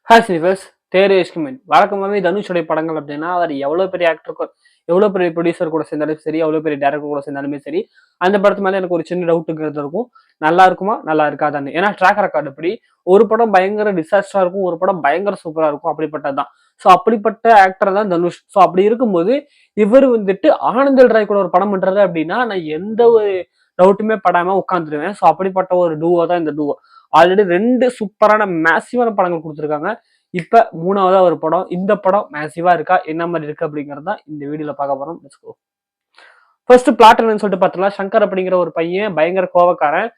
Hi சினிவர்ஸ். தேரே இஷ்குமின் வழக்கமாகவே தனுஷுடைய படங்கள் அப்படின்னா அவர் எவ்வளோ பெரிய ஆக்டர், எவ்வளோ பெரிய ப்ரொடியூசர் கூட சேர்ந்தாலும் சரி, எவ்வளோ பெரிய டேரக்டர் கூட சேர்ந்தாலுமே சரி, அந்த படத்து மேலே எனக்கு ஒரு சின்ன டவுட்டுங்கிறது இருக்கும். நல்லா இருக்குமா, நல்லா இருக்காதான்னு. ஏன்னா ட்ராக் ரெக்கார்டு இப்படி ஒரு படம் பயங்கர டிசாஸ்டரா இருக்கும், ஒரு படம் பயங்கர சூப்பரா இருக்கும். அப்படிப்பட்டது தான். ஸோ அப்படிப்பட்ட ஆக்டர் தான் தனுஷ். ஸோ அப்படி இருக்கும்போது இவர் வந்துட்டு ஆனந்தல் ராய் கூட ஒரு படம் பண்றாரு அப்படின்னா நான் எந்த ஒரு டவுட்டுமே படாம உட்காந்துருவேன். ஸோ அப்படிப்பட்ட ஒரு டூவோ தான் இந்த டூவோ. ஆல்ரெடி 2 சூப்பரான மேசிவான படங்கள் குடுத்துருக்காங்க. இப்ப 3வதா ஒரு படம். இந்த படம் மேசிவா இருக்கா? என்ன மாரி இருக்கு? அப்படிங்கிறது தான் இந்த வீடியோல பார்க்க போறோம். Let's go. ஃபர்ஸ்ட் பிளாட் என்னன்னு சொல்லிட்டு பார்த்தலாம். சங்கர் அப்படிங்கிற ஒரு பையன் பயங்கர கோவக்காரன்.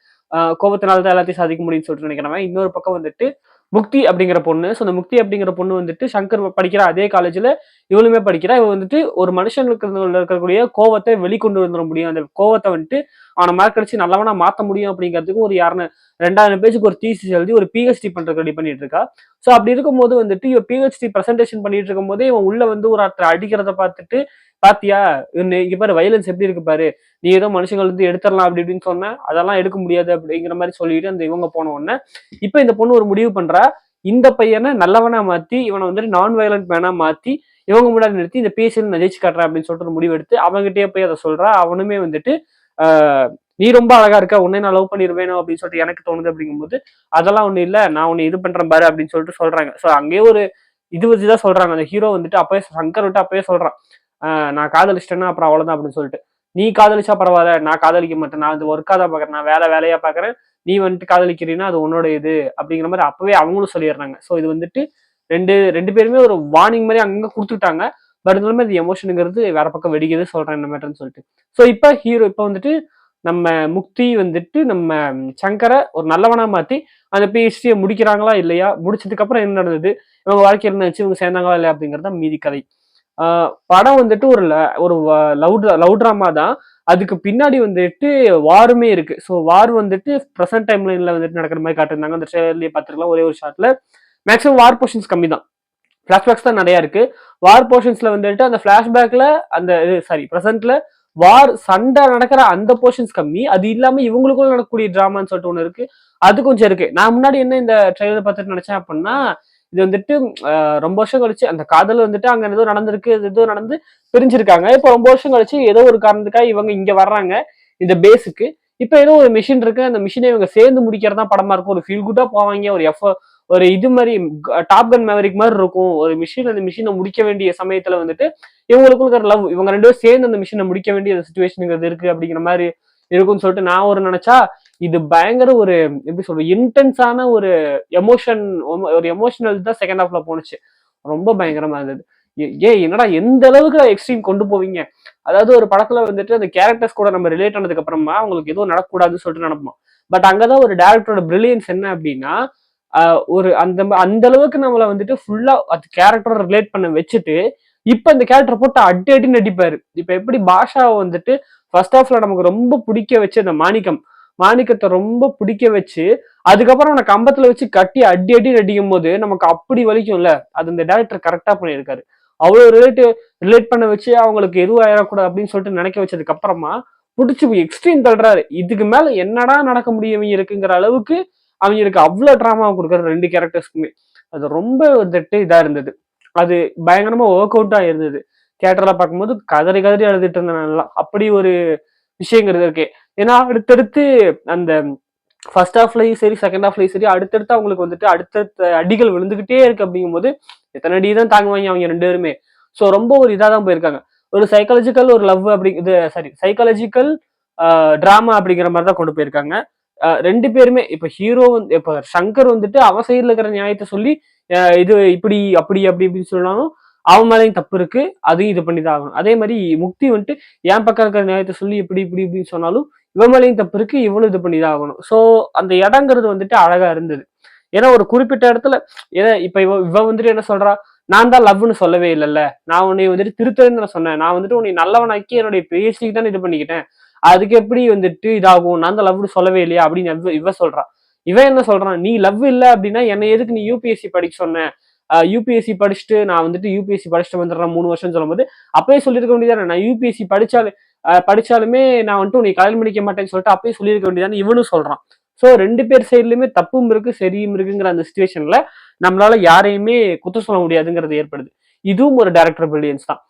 கோவத்தினால தான் எல்லாத்தையும் சாதிக்க முடியும்னு சொல்லிட்டு நினைக்கிறவன். இன்னொரு பக்கம் வந்துட்டு முக்தி அப்படிங்கிற பொண்ணு. ஸோ அந்த முக்தி அப்படிங்கிற பொண்ணு வந்துட்டு சங்கர் படிக்கிற அதே காலேஜ்ல இவளுமே படிக்கிறா. இவ வந்துட்டு ஒரு மனுஷனுக்கு இருக்கக்கூடிய கோவத்தை வெளிக்கொண்டு வந்துட முடியும். அந்த கோவத்தை வந்துட்டு அவனை மார்க்கடிச்சு நல்லவனா மாத்த முடியும் அப்படிங்கிறதுக்கு ஒரு 2000 பேஜுக்கு ஒரு தீசிஸ் எழுதி ஒரு பிஹெச்டி பண்றதுக்கு ரெடி பண்ணிட்டு இருக்கா. ஸோ அப்படி இருக்கும்போது வந்துட்டு இவ பிஹெச்டி பிரசன்டேஷன் பண்ணிட்டு இருக்கும் போதே இவன் உள்ள வந்து ஒரு ஒருத்தர் அடிக்கிறத பார்த்துட்டு பாத்தியா இங்க பாரு வயலன்ஸ் எப்படி இருக்கு பாரு, நீ ஏதோ மனுஷங்கள் வந்து எடுத்துடலாம் அப்படி இப்படின்னு சொன்ன, அதெல்லாம் எடுக்க முடியாது அப்படிங்கிற மாதிரி சொல்லிட்டு அந்த இவங்க போன உடனே இப்ப இந்த பொண்ணு ஒரு முடிவு பண்றா. இந்த பையனை நல்லவனா மாத்தி இவனை வந்துட்டு நான் வயலண்ட் மேனா மாத்தி இவங்க முன்னாடி நிறுத்தி இந்த பேசியல் நான் ஜெயிச்சு காட்டுறேன் அப்படின்னு சொல்லிட்டு ஒரு முடிவு எடுத்து அவங்ககிட்டயே போய் அதை சொல்றா. அவனுமே வந்துட்டு ஆஹ் நீ ரொம்ப அழகா இருக்க, உன்னை நான் லவ் பண்ணிருவேணும் அப்படின்னு சொல்லிட்டு எனக்கு தோணுது அப்படிங்கும்போது அதெல்லாம் ஒண்ணு இல்ல, நான் உன்னை இது பண்றேன் பாரு அப்படின்னு சொல்லிட்டு சொல்றாங்க. ஸோ அங்கேயே ஒரு இது வச்சுதான் சொல்றாங்க. அந்த ஹீரோ வந்துட்டு அப்பவே சங்கர் விட்டு அப்பவே சொல்றான், நான் காதலிச்சிட்டேன்னா அப்புறம் அவ்வளவுதான் அப்படின்னு சொல்லிட்டு. நீ காதலிச்சா பரவாயில்ல, நான் காதலிக்க மாட்டேன், நான் அது ஒர்க்கா தான் பாக்குறேன், நான் வேலையா பாக்குறேன், நீ வந்துட்டு காதலிக்கிறீன்னா அது உன்னோட இது அப்படிங்கிற மாதிரி அப்பவே அவங்களும் சொல்லிடுறாங்க. ஸோ இது வந்துட்டு ரெண்டு ரெண்டு பேருமே ஒரு வார்னிங் மாதிரி அங்க கொடுத்துட்டாங்க. பட் இருந்தாலுமே அது எமோஷனுங்கிறது வேற பக்கம் வெடிக்குது சொல்றேன் இந்த மேட்டர்னு சொல்லிட்டு. ஸோ இப்ப ஹீரோ இப்ப வந்துட்டு நம்ம முக்தி வந்துட்டு நம்ம சங்கரை ஒரு நல்லவனா மாத்தி அந்த பிஹெச்டியை முடிக்கிறாங்களா இல்லையா, முடிச்சதுக்கு அப்புறம் என்ன நடந்தது, இவங்க வாழ்க்கையில் என்ன வச்சு இவங்க சேர்ந்தாங்களா இல்லையா அப்படிங்கறத மீதி கதை. படம் வந்துட்டு ஒரு லவ் ட்ராமா தான். அதுக்கு பின்னாடி வந்துட்டு வாருமே இருக்கு. ஸோ வார் வந்துட்டு ப்ரெசென்ட் டைம் லைன்ல வந்துட்டு நடக்கிற மாதிரி காட்டிருந்தாங்க. அந்த ட்ரெயிலர்லயே பார்த்துருக்கலாம். ஒரே ஒரு ஷாட்ல மேக்ஸிமம் வார் போர்ஷன்ஸ் கம்மி தான், பிளாஷ்பேக்ஸ் தான் நிறைய இருக்கு. வார் போர்ஷன்ஸ்ல வந்துட்டு அந்த பிளாஷ்பேக்ல அந்த சாரி பிரசன்ட்ல வார் சண்டை நடக்கிற அந்த போர்ஷன்ஸ் கம்மி. அது இல்லாம இவங்களுக்குள்ள நடக்கக்கூடிய டிராமான்னு சொல்லிட்டு ஒண்ணு இருக்கு, அது கொஞ்சம் இருக்கு. நான் முன்னாடி என்ன இந்த ட்ரெயிலர் பார்த்துட்டு நினைச்சேன் அப்படின்னா, இது வந்துட்டு ரொம்ப வருஷம் கழிச்சு அந்த காதல் வந்துட்டு அங்க ஏதோ நடந்திருக்கு, ஏதோ நடந்து பிரிஞ்சிருக்காங்க. இப்போ ரொம்ப வருஷம் கழிச்சு ஏதோ ஒரு காரணத்துக்காக இவங்க இங்க வர்றாங்க இந்த பேஸுக்கு. இப்ப ஏதோ ஒரு மிஷின் இருக்கு, அந்த மிஷினை இவங்க சேர்ந்து முடிக்கிறதா படமா இருக்கும். ஒரு ஃபீல் குட்டா போவாங்க, ஒரு இது மாதிரி டாப் கன் மேவரிக் மாதிரி இருக்கும். ஒரு மிஷின் அந்த மிஷினை முடிக்க வேண்டிய சமயத்துல வந்துட்டு இவங்களுக்குள்ள லவ், இவங்க ரெண்டு பேரும் சேர்ந்து அந்த மிஷினை முடிக்க வேண்டிய சுச்சுவேஷனுங்கிறது இருக்கு அப்படிங்கிற மாதிரி இருக்கும்னு சொல்லிட்டு நான் ஒரு நினைச்சா, இது பயங்கர ஒரு எப்படி சொல்றது இன்டென்ஸான ஒரு எமோஷன், ஒரு எமோஷனல் தான் செகண்ட் ஹாஃப்ல போனுச்சு. ரொம்ப பயங்கரமா இருந்தது. என்னடா எந்த அளவுக்கு எக்ஸ்ட்ரீம் கொண்டு போவீங்க. அதாவது ஒரு படத்துல வந்துட்டு அந்த கேரக்டர்ஸ் கூட நம்ம ரிலேட் ஆனதுக்கு அப்புறமா அவங்களுக்கு எதுவும் நடக்கூடாதுன்னு சொல்லிட்டு நினைப்போம். பட் அங்கதான் ஒரு டேரக்டரோட பிரில்லியன்ஸ் என்ன அப்படின்னா, ஒரு அந்த அளவுக்கு நம்மள வந்துட்டு ஃபுல்லா அது கேரக்டர் ரிலேட் பண்ண வச்சுட்டு இப்ப இந்த கேரக்டர் போட்டு அடி அடின்னு நடிப்பாரு. இப்ப எப்படி பாஷாவை வந்துட்டு ஃபர்ஸ்ட் ஹாஃப்ல நமக்கு ரொம்ப பிடிக்க வச்சு அந்த மாணிக்கத்தை ரொம்ப பிடிக்க வச்சு அதுக்கப்புறம் அவனை கம்பத்துல வச்சு கட்டி அடி அடி நடிக்கும் போது நமக்கு அப்படி வலிக்கும்ல, அது இந்த டேரக்டர் கரெக்டா பண்ணியிருக்காரு. அவ்வளவு ரிலேட் பண்ண வச்சு அவங்களுக்கு எதுவும் ஆயிடக்கூடாது அப்படின்னு சொல்லிட்டு நினைக்க வச்சதுக்கு அப்புறமா பிடிச்சி எக்ஸ்ட்ரீம் தள்ளுறாரு. இதுக்கு மேல என்னடா நடக்க முடியும் இருக்குங்கிற அளவுக்கு அவங்களுக்கு அவ்வளவு டிராமாவை கொடுக்குற ரெண்டு கேரக்டர்ஸ்க்குமே. அது ரொம்ப வந்துட்டு இதா இருந்தது. அது பயங்கரமா ஒர்க் அவுட்டா இருந்தது. தியேட்டர்ல பார்க்கும்போது கதறி கதறி அழுதுட்டு இருந்தேன் நல்லா. அப்படி ஒரு விஷயங்கிறது இருக்கு. ஏன்னா அடுத்தடுத்து அந்த ஃபர்ஸ்ட் ஹாஃப்லயும் சரி செகண்ட் ஹாஃப்லயும் சரி அடுத்தடுத்து அவங்களுக்கு வந்துட்டு அடுத்தடுத்த அடிகள் விழுந்துகிட்டே இருக்கு. அப்படிங்கும்போது எத்தனை அடி தான் தாங்குவாங்க அவங்க ரெண்டு பேருமே. ஸோ ரொம்ப ஒரு இதாக தான் போயிருக்காங்க. ஒரு சைக்காலஜிக்கல் ஒரு லவ் அப்படி இது சாரி சைக்காலஜிக்கல் டிராமா அப்படிங்கிற மாதிரி தான் கொண்டு போயிருக்காங்க. ரெண்டு பேருமே இப்ப ஹீரோ இப்ப சங்கர் வந்துட்டு அவன் சைடுல இருக்கிற நியாயத்தை சொல்லி இது இப்படி அப்படி அப்படி இப்படின்னு சொன்னாலும் அவன் மேலேயும் தப்பு இருக்கு, அதையும் இது பண்ணிதான் ஆகணும். அதே மாதிரி முக்தி வந்துட்டு என் பக்கம் இருக்கிற நியாயத்தை சொல்லி இப்படி இப்படி இப்படின்னு சொன்னாலும் இவன் மேலேயும் தப்பு இருக்கு, இவனும் இது பண்ணிதான் ஆகணும். சோ அந்த இடங்கிறது வந்துட்டு அழகா இருந்தது. ஏன்னா ஒரு குறிப்பிட்ட இடத்துல ஏன்னா இப்ப இவ வந்துட்டு என்ன சொல்றா, நான் தான் லவ்னு சொல்லவே இல்லைல்ல, நான் உன்னை வந்துட்டு திருத்தன்னு நான் சொன்னேன், நான் வந்துட்டு உன்னை நல்லவனாக்கி என்னுடைய பேசிக்கு தான் இது பண்ணிக்கிட்டேன், அதுக்கு எப்படி வந்துட்டு இதாகும், நான் தான் லவ்னு சொல்லவே இல்லையா அப்படின்னு இவ சொல்றா. இவன் என்ன சொல்றான், நீ லவ் இல்ல அப்படின்னா என்னை எதுக்கு நீ யூபிஎஸ்சி படிக்க சொன்ன, யூபிஎஸ்சி படிச்சுட்டு நான் வந்துட்டு யூபிஎஸ்சி படிச்சுட்டு வந்துடுறேன் 3 வருஷம் சொல்லும்போது அப்பயே சொல்லியிருக்க வேண்டியதானே, நான் யூபிஎஸ்சி படிச்சாலுமே நான் வந்துட்டு உன்னை கல்யாணம் பண்ணிக்க மாட்டேன்னு சொல்லிட்டு அப்பயே சொல்லியிருக்க வேண்டியதானே இவனும் சொல்றான். ஸோ ரெண்டு பேர் சைட்லயுமே தப்பும் இருக்கு சரியும் இருக்குங்கிற அந்த சுச்சுவேஷன்ல நம்மளால யாரையுமே குத்த சொல்ல முடியாதுங்கிறது ஏற்படுது. இதுவும் ஒரு டைரக்டர் பிரில்லியன்ஸ் தான்.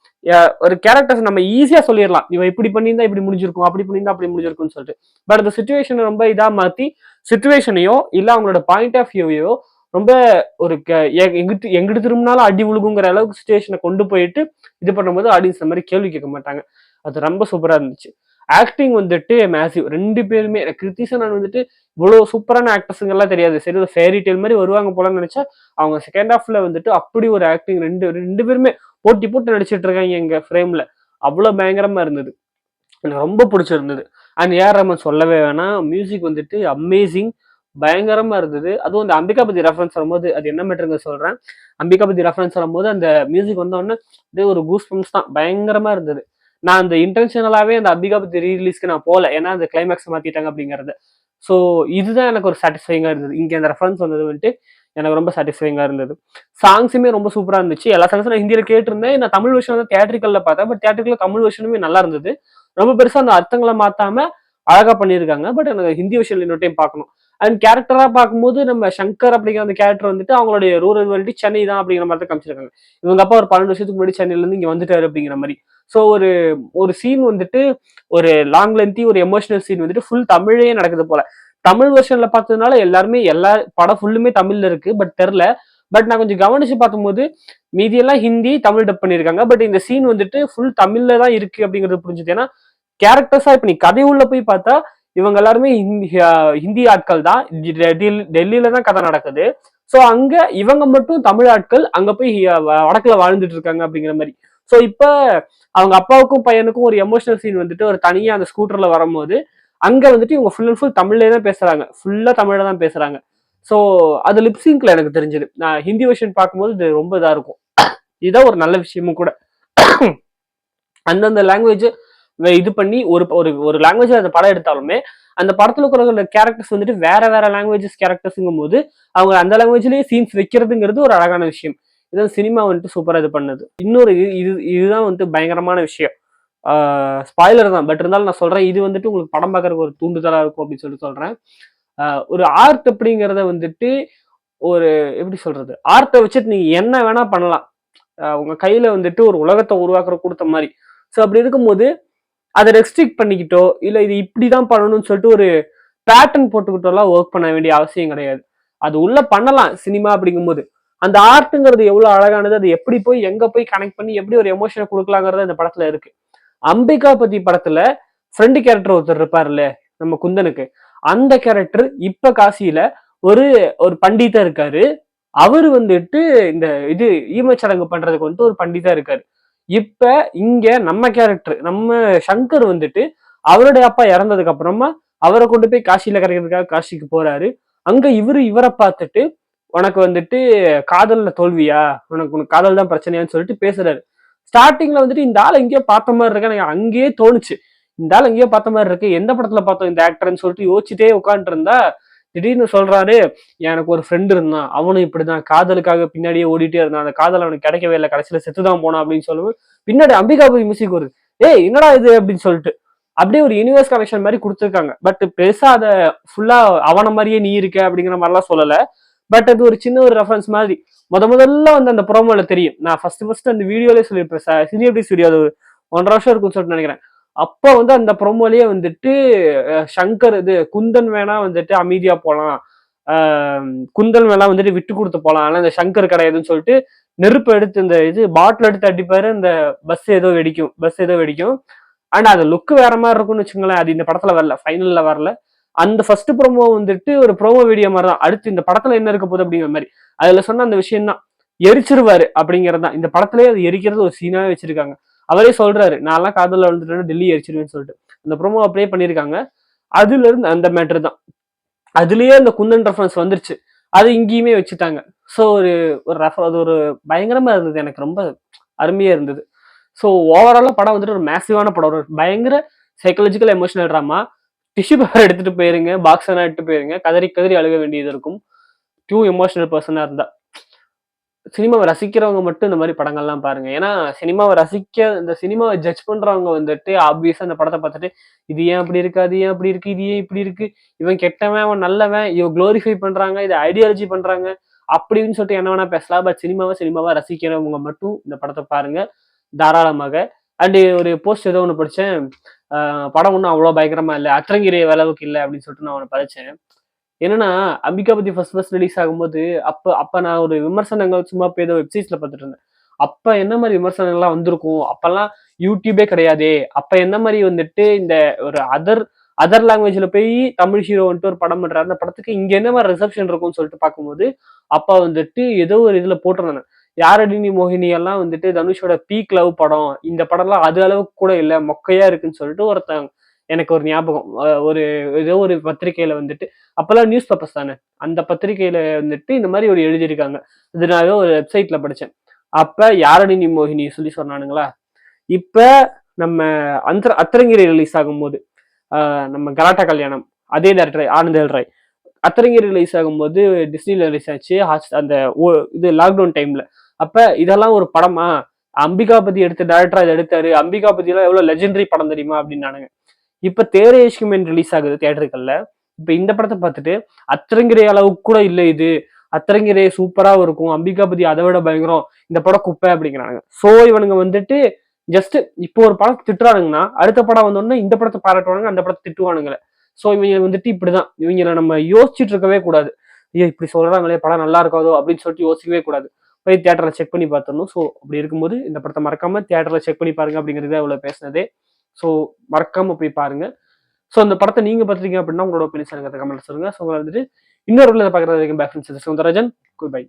ஒரு கேரக்டர்ஸ் நம்ம ஈஸியா சொல்லிடலாம், இவன் இப்படி பண்ணியிருந்தா இப்படி முடிஞ்சிருக்கும், அப்படி பண்ணியிருந்தா அப்படி முடிஞ்சிருக்கும்னு சொல்லிட்டு. பட் அந்த சுச்சுவேஷன் ரொம்ப இதா மாத்தி சுச்சுவேஷனையோ இல்ல அவங்களோட பாயிண்ட் ஆஃப் வியூவையோ ரொம்ப ஒரு எங்கிட்டு எங்கிட்டு திரும்பினாலும் அடி விழுகுங்கிற அளவுக்கு சுச்சுவேஷனை கொண்டு போயிட்டு இது பண்ணும்போது ஆடியன்ஸ் இந்த மாதிரி கேள்வி கேட்க மாட்டாங்க. அது ரொம்ப சூப்பரா இருந்துச்சு. ஆக்டிங் வந்துட்டு மேசிவ். 2 பேருமே கிருத்திசனன் வந்துட்டு இவ்வளவு சூப்பரான ஆக்டர்ஸுங்க எல்லாம் தெரியாது. சரி ஒரு ஃபேரி டெய்ல் மாதிரி வருவாங்க போலன்னு நினைச்சா அவங்க செகண்ட் ஹாஃப்ல வந்துட்டு அப்படி ஒரு ஆக்டிங் ரெண்டு ரெண்டு பேருமே போட்டி போட்டு நடிச்சிட்டு இருக்காங்க எங்க ஃப்ரேம்ல. அவ்வளவு பயங்கரமா இருந்தது. எனக்கு ரொம்ப பிடிச்சிருந்தது. அண்ட் ஏஆர் ரஹ்மான் சொல்லவே வேணாம். மியூசிக் வந்துட்டு அமேசிங். பயங்கரமா இருந்தது. அதுவும் அந்த அம்பிகா பத்தி ரெஃபரன்ஸ் வரும்போது அது என்ன மேட்டருங்க சொல்றேன். அம்பிகா பத்தி ரெஃபரன்ஸ் வரும்போது அந்த மியூசிக் வந்த உடனே அப்படியே ஒரு கூஸ் பம்ப்ஸ் தான். பயங்கரமா இருந்தது. நான் அந்த இன்டென்ஷனலாவே அந்த அம்பிகா பத்தி ரீரிலீஸ்க்கு நான் போல. ஏன்னா அந்த கிளைமேக்ஸ் மாத்திட்டாங்க அப்படிங்கறது. ஸோ இதுதான் எனக்கு ஒரு சாட்டிஸ்ஃபைங்கா இருந்தது. இங்க அந்த ரெஃபரன்ஸ் வந்தது வந்துட்டு எனக்கு ரொம்ப சாட்டிஸ்ஃபைங்கா இருந்தது. சாங்ஸுமே ரொம்ப சூப்பரா இருந்துச்சு. எல்லா சாங்ஸும் நான் ஹிந்தியில கேட்டிருந்தேன். நான் தமிழ் வெர்ஷன் வந்து தியேட்டரிக்கல்ல பார்த்தேன். பட் தியேட்டரிக்கல்ல தமிழ் வெர்ஷனுமே நல்லா இருந்தது. ரொம்ப பெருசா அந்த அர்த்தங்களை மாத்தாம அழகா பண்ணியிருக்காங்க. பட் எனக்கு ஹிந்தி வெர்ஷன்ல இன்னொரு டைம் பார்க்கணும். அண்ட் கேரக்டரா பார்க்கும்போது நம்ம சங்கர் அப்படிங்கிற அந்த கேரக்டர் வந்துட்டு அவங்களுடைய ரூரல் வேல்டி சென்னை தான் அப்படிங்கிற மாதிரி தான் காமிச்சிருக்காங்க. இவங்க அப்பா ஒரு 12 வருஷத்துக்கு முன்னாடி சென்னையில இருந்து இங்க வந்துட்டாரு அப்படிங்கிற மாதிரி. ஸோ ஒரு ஒரு சீன் வந்துட்டு ஒரு லாங் லென்த்தி ஒரு எமோஷனல் சீன் வந்துட்டு ஃபுல் தமிழே நடக்குது போல. தமிழ் வெர்ஷன்ல பார்த்ததுனால எல்லாருமே எல்லா படம் ஃபுல்லுமே தமிழ்ல இருக்கு. பட் தெரில. பட் நான் கொஞ்சம் கவனிச்சு பார்க்கும்போது மீதியெல்லாம் ஹிந்தி தமிழ் டப் பண்ணியிருக்காங்க. பட் இந்த சீன் வந்துட்டு ஃபுல் தமிழ்ல தான் இருக்கு அப்படிங்கிறது புரிஞ்சுது. ஏன்னா கேரக்டர்ஸா இப்ப நீ கதை உள்ள போய் பார்த்தா இவங்க எல்லாருமே ஹிந்தி ஆட்கள் தான். டெல்லியில தான் கதை நடக்குது. ஸோ அங்க இவங்க மட்டும் தமிழ் ஆட்கள் அங்க போய் வடக்குல வாழ்ந்துட்டு இருக்காங்க அப்படிங்கிற மாதிரி. ஸோ இப்ப அவங்க அப்பாவுக்கும் பையனுக்கும் ஒரு எமோஷனல் சீன் வந்துட்டு ஒரு தனியா அந்த ஸ்கூட்டர்ல வரும்போது அங்க வந்துட்டு இவங்க ஃபுல் அண்ட் ஃபுல் தமிழ்லே தான் பேசுறாங்க. ஃபுல்லா தமிழ்ல தான் பேசுறாங்க. ஸோ அது லிப்சிங்க்ல எனக்கு தெரிஞ்சது. நான் ஹிந்தி வெர்ஷன் பார்க்கும்போது இது ரொம்ப இதா இருக்கும். இதுதான் ஒரு நல்ல விஷயமும் கூட. அந்தந்த லாங்குவேஜ் இது பண்ணி ஒரு ஒரு ஒரு லாங்குவேஜ் அந்த படம் எடுத்தாலுமே அந்த படத்துல இருக்கிற கேரக்டர்ஸ் வந்துட்டு வேற வேற லாங்குவேஜஸ் கேரக்டர்ஸுங்கும் போது அவங்க அந்த லாங்குவேஜ்லயே சீன்ஸ் வைக்கிறதுங்கிறது ஒரு அழகான விஷயம். இதான் சினிமா வந்துட்டு சூப்பரா இது பண்ணது. இன்னொரு இதுதான் வந்துட்டு பயங்கரமான விஷயம். ஸ்பாய்லர் தான். பட் இருந்தாலும் நான் சொல்றேன், இது வந்துட்டு உங்களுக்கு படம் பார்க்கறதுக்கு ஒரு தூண்டுதலா இருக்கும் அப்படின்னு சொல்லி சொல்றேன். ஒரு ஆர்ட் அப்படிங்கிறத வந்துட்டு ஒரு எப்படி சொல்றது, ஆர்ட்டை வச்சுட்டு நீங்க என்ன வேணா பண்ணலாம். உங்க கையில வந்துட்டு ஒரு உலகத்தை உருவாக்குற கொடுத்த மாதிரி. ஸோ அப்படி இருக்கும்போது அதை ரெஸ்ட்ரிக்ட் பண்ணிக்கிட்டோ இல்ல இது இப்படிதான் பண்ணணும்னு சொல்லிட்டு ஒரு பேட்டர்ன் போட்டுக்கிட்டோலாம் ஒர்க் பண்ண வேண்டிய அவசியம் கிடையாது. அது உள்ள பண்ணலாம் சினிமா அப்படிங்கும்போது. அந்த ஆர்ட்ங்கிறது எவ்வளவு அழகானது, அது எப்படி போய் எங்க போய் கனெக்ட் பண்ணி எப்படி ஒரு எமோஷனை கொடுக்கலாங்கிறது இந்த படத்துல இருக்கு. அம்பிகா பத்தி படத்துல ஃப்ரெண்டு கேரக்டர் ஒருத்தர் இருப்பார்ல நம்ம குந்தனுக்கு, அந்த கேரக்டர் இப்ப காசியில ஒரு ஒரு பண்டிதா இருக்காரு. அவரு வந்துட்டு இந்த இது ஈமச்சடங்கு பண்றதுக்கு வந்துட்டு ஒரு பண்டிதா இருக்காரு. இப்ப இங்க நம்ம கேரக்டர் நம்ம சங்கர் வந்துட்டு அவருடைய அப்பா இறந்ததுக்கு அப்புறமா அவரை கொண்டு போய் காசியில கரைக்கிறதுக்காக காசிக்கு போறாரு. அங்க இவரை பார்த்துட்டு உனக்கு வந்துட்டு காதல்ல தோல்வியா, உனக்கு காதல் தான் பிரச்சனையான்னு சொல்லிட்டு பேசுறாரு. ஸ்டார்டிங்ல வந்துட்டு இந்த ஆள் எங்கேயோ பார்த்த மாதிரி இருக்கு, எனக்கு அங்கேயே தோணுச்சு. இந்த ஆள் எங்கேயோ பார்த்த மாதிரி இருக்கு, எந்த படத்துல பார்த்தோம் இந்த ஆக்டர்ன்னு சொல்லிட்டு யோசிச்சுட்டே உட்காந்துட்டு இருந்தா திடீர்னு சொல்றாரு, எனக்கு ஒரு ஃப்ரெண்ட் இருந்தான், அவனும் இப்படிதான் காதலுக்காக பின்னாடியே ஓடிட்டே இருந்தான், அந்த காதல் அவனுக்கு கிடைக்கவே இல்லை, கடைசியில செத்துதான் போனான் அப்படின்னு சொல்லுவோம். பின்னாடி அம்பிகாபதி மியூசிக் வருது. ஏய் என்னடா இது அப்படின்னு சொல்லிட்டு அப்படியே ஒரு யூனிவர்ஸ் கனெக்ஷன் மாதிரி கொடுத்துருக்காங்க. பட் பெருசா அதை ஃபுல்லா அவன மாதிரியே நீ இருக்க அப்படிங்கிற மாதிரிலாம் சொல்லல. பட் அது ஒரு சின்ன ஒரு ரெஃபரன்ஸ் மாதிரி முதல்ல வந்து அந்த ப்ரோமோல தெரியும். நான் ஃபர்ஸ்ட் அந்த வீடியோலே சொல்லியிருப்பேன். சினியபிடி ஸ்டுடியோ அது 1.5 வருஷம் இருக்கும்னு சொல்லிட்டு நினைக்கிறேன். அப்போ வந்து அந்த ப்ரோமோலயே வந்துட்டு சங்கர் இது குந்தன் வேணா வந்துட்டு அமைதியா போலாம், குந்தன் வேணா வந்துட்டு விட்டு கொடுத்து போலாம், ஆனா இந்த சங்கர் கிடையாதுன்னு சொல்லிட்டு நெருப்பு எடுத்து இந்த இது பாட்டில் எடுத்து அடிப்பாரு. இந்த பஸ் ஏதோ வெடிக்கும். ஆனா அது லுக் வேற மாதிரி இருக்கும்னு வச்சுங்களேன். அது இந்த படத்துல வரல, ஃபைனல்ல வரல. அந்த ஃபர்ஸ்ட் ப்ரோமோ வந்துட்டு ஒரு ப்ரோமோ வீடியோ மாதிரி தான். அடுத்து இந்த படத்துல என்ன இருக்க போகுது அப்படிங்கிற மாதிரி அதுல சொன்ன அந்த விஷயம் தான். எரிச்சிருவாரு அப்படிங்கறதுதான் இந்த படத்திலேயே அது எரிக்கிறது ஒரு சீனாவே வச்சிருக்காங்க. அவரே சொல்றாரு, நான் எல்லாம் காதல வந்துட்டேன்னு டெல்லி எரிச்சிருவேன்னு சொல்லிட்டு அந்த ப்ரோமோ அப்படியே பண்ணிருக்காங்க. அதுல இருந்து அந்த மேட்டர் தான். அதுலயே அந்த குந்தன் ரெஃபரன்ஸ் வந்துருச்சு. அது இங்கேயுமே வச்சுட்டாங்க. ஸோ ஒரு அது ஒரு பயங்கரமா இருந்தது. எனக்கு ரொம்ப அருமையா இருந்தது. ஸோ ஓவராலா படம் வந்துட்டு ஒரு மேசிவான படம். ஒரு பயங்கர psychological emotional drama. Tissue paper எடுத்துட்டு போயிருங்க, பாக்ஸ் எல்லாம் எடுத்துட்டு போயிருங்க, கதறி கதறி அழுக வேண்டியது இருக்கும். டூ எமோஷனல் பர்சனா இருந்தா. சினிமாவை ரசிக்கிறவங்க மட்டும் இந்த மாதிரி படங்கள்லாம் பாருங்க. ஏன்னா இந்த சினிமாவை ஜட்ஜ் பண்றவங்க வந்துட்டு ஆப்வியஸா இந்த படத்தை பார்த்துட்டு இது ஏன் அப்படி இருக்கு, அது ஏன் அப்படி இருக்கு, இது ஏன் இப்படி இருக்கு, இவன் கெட்டவன் அவன் நல்லவன், இவன் குளோரிஃபை பண்றாங்க, இதை ஐடியாலஜி பண்றாங்க அப்படின்னு சொல்லிட்டு என்ன வேணா பேசலாம். பட் சினிமாவா ரசிக்கிறவங்க மட்டும் இந்த படத்தை பாருங்க தாராளமாக. அண்ட் ஒரு போஸ்ட் ஏதோ ஒன்று படிச்சேன். படம் ஒன்றும் அவ்வளோ பயங்கரமா இல்லை, அத்திரங்கிரி அளவுக்கு இல்லை அப்படின்னு சொல்லிட்டு நான் ஒன்று படிச்சேன். என்னன்னா அம்பிகா பத்தி ஃபர்ஸ்ட் ரிலீஸ் ஆகும்போது அப்ப அப்ப நான் ஒரு விமர்சனங்கள் சும்மா போய் ஏதோ வெப்சைட்ஸ்ல பார்த்துட்டு இருந்தேன். அப்ப என்ன மாதிரி விமர்சனங்கள்லாம் வந்திருக்கும், அப்பெல்லாம் யூடியூபே கிடையாதே, அப்ப என்ன மாதிரி வந்துட்டு இந்த ஒரு அதர் அதர் லாங்குவேஜ்ல போய் தமிழ் ஹீரோ வந்துட்டு ஒரு படம் பண்றாரு, அந்த படத்துக்கு இங்க என்ன மாதிரி ரிசப்ஷன் இருக்கும்னு சொல்லிட்டு பார்க்கும்போது அப்ப வந்துட்டு ஏதோ ஒரு இதுல போட்டிருந்தாங்க, யாரடி நீ மோகினி எல்லாம் வந்துட்டு தனுஷோட பீக் லவ் படம், இந்த படம்லாம் அது அளவுக்கு கூட இல்ல, மொக்கையா இருக்குன்னு சொல்லிட்டு ஒருத்தன் எனக்கு ஒரு ஞாபகம் ஒரு ஏதோ ஒரு பத்திரிகையில வந்துட்டு, அப்பெல்லாம் நியூஸ் பேப்பர்ஸ் தானே, அந்த பத்திரிகையில வந்துட்டு இந்த மாதிரி ஒரு எழுதியிருக்காங்க. இது நான் ஏதோ ஒரு வெப்சைட்ல படிச்சேன். அப்ப யாரடி நீ மோகினி சொல்லி சொன்னானுங்களா. இப்ப நம்ம அத்திரங்கிரி ரிலீஸ் ஆகும்போது நம்ம கலாட்டா கல்யாணம், அதே டேரக்டர் ஆனந்த் ராய், அத்திரங்கிரி ரிலீஸ் ஆகும்போது டிஸ்னில ரிலீஸ் ஆச்சு அந்த இது லாக்டவுன் டைம்ல. அப்ப இதெல்லாம் ஒரு படமா, அம்பிகாபதி எடுத்த டேரக்டர் அதை எடுத்தாரு, அம்பிகாபதி எல்லாம் எவ்வளவு லெஜெண்டரி படம் தெரியுமா அப்படின்னு. இப்ப தேரே இஷ்குமென் ரிலீஸ் ஆகுது தியேட்டர்கள்ல. இப்ப இந்த படத்தை பார்த்துட்டு அத்திரங்கிரி அளவுக்கு கூட இல்லை இது, அத்திரங்கிரி சூப்பரா இருக்கும், அம்பிகாபதி அதை விட பயங்கரம், இந்த படம் குப்பை அப்படிங்கிறாங்க. சோ இவனுங்க வந்துட்டு ஜஸ்ட் இப்போ ஒரு படம் திட்டுறானுங்கன்னா அடுத்த படம் வந்தோடனே இந்த படத்தை பாராட்டுவானுங்க, அந்த படத்தை திட்டுவானுங்க. சோ இவங்க வந்துட்டு இப்படிதான், இவங்களை நம்ம யோசிச்சுட்டு இருக்கவே கூடாது. ஐயோ இப்படி சொல்றாங்களே படம் நல்லா இருக்காதோ அப்படின்னு சொல்லிட்டு யோசிக்கவே கூடாது. போய் தியேட்டர்ல செக் பண்ணி பார்த்துடணும். ஸோ அப்படி இருக்கும்போது இந்த படத்தை மறக்காம தியேட்டர்ல செக் பண்ணி பாருங்க அப்படிங்கிறது அவ்வளவு பேசினதே. ஸோ மறக்காம போய் பாருங்க. ஸோ அந்த படத்தை நீங்க பார்த்துருக்கீங்க அப்படின்னா உங்களோட ஒப்பீனியன்ஸ் எனக்கு கமெண்ட் சொல்லுங்க. ஸோ உங்களை வந்துட்டு இன்னொரு பார்க்குறது வரைக்கும் back friends Sundararajan. Good by.